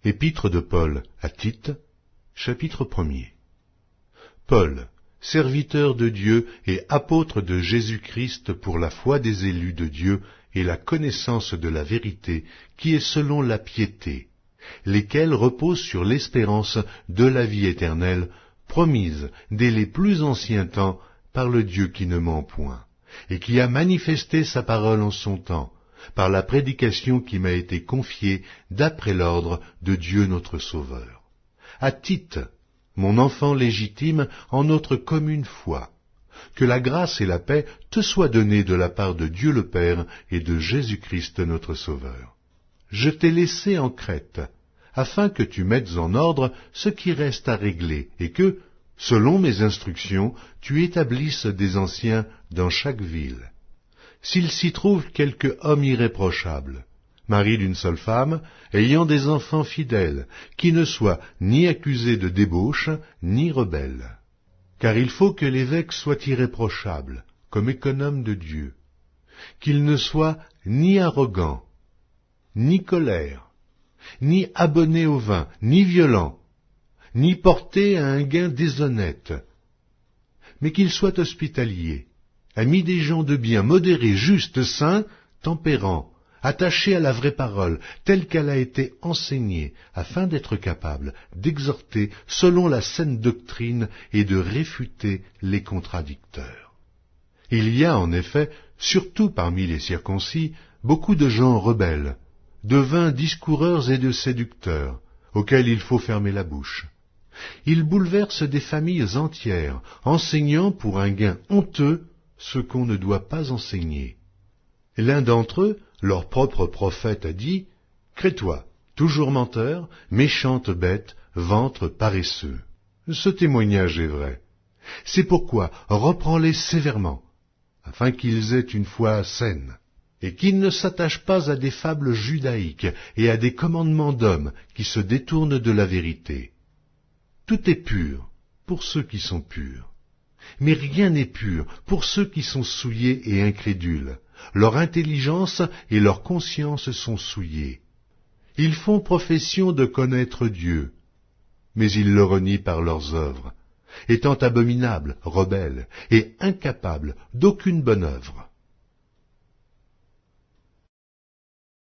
Épître de Paul à Tite, chapitre 1er. Paul, serviteur de Dieu et apôtre de Jésus-Christ pour la foi des élus de Dieu et la connaissance de la vérité qui est selon la piété, lesquels reposent sur l'espérance de la vie éternelle, promise dès les plus anciens temps par le Dieu qui ne ment point, et qui a manifesté sa parole en son temps, par la prédication qui m'a été confiée d'après l'ordre de Dieu notre Sauveur. À Tite, mon enfant légitime en notre commune foi, que la grâce et la paix te soient données de la part de Dieu le Père et de Jésus-Christ notre Sauveur. Je t'ai laissé en Crète, afin que tu mettes en ordre ce qui reste à régler, et que, selon mes instructions, tu établisses des anciens dans chaque ville. S'il s'y trouve quelque homme irréprochable, mari d'une seule femme, ayant des enfants fidèles, qui ne soit ni accusé de débauche, ni rebelle. Car il faut que l'évêque soit irréprochable, comme économe de Dieu, qu'il ne soit ni arrogant, ni colère, ni abonné au vin, ni violent, ni porté à un gain déshonnête, mais qu'il soit hospitalier, ami des gens de bien, modéré, juste, saint, tempérant, attaché à la vraie parole, telle qu'elle a été enseignée, afin d'être capable d'exhorter selon la saine doctrine et de réfuter les contradicteurs. Il y a en effet, surtout parmi les circoncis, beaucoup de gens rebelles, de vains discoureurs et de séducteurs, auxquels il faut fermer la bouche. Ils bouleversent des familles entières, enseignant pour un gain honteux ce qu'on ne doit pas enseigner. L'un d'entre eux, leur propre prophète, a dit « Crée-toi, toujours menteur, méchante bête, ventre paresseux ». Ce témoignage est vrai. C'est pourquoi reprends-les sévèrement, afin qu'ils aient une foi saine, et qu'ils ne s'attachent pas à des fables judaïques et à des commandements d'hommes qui se détournent de la vérité. Tout est pur pour ceux qui sont purs, mais rien n'est pur pour ceux qui sont souillés et incrédules. Leur intelligence et leur conscience sont souillées. Ils font profession de connaître Dieu, mais ils le renient par leurs œuvres, étant abominables, rebelles et incapables d'aucune bonne œuvre.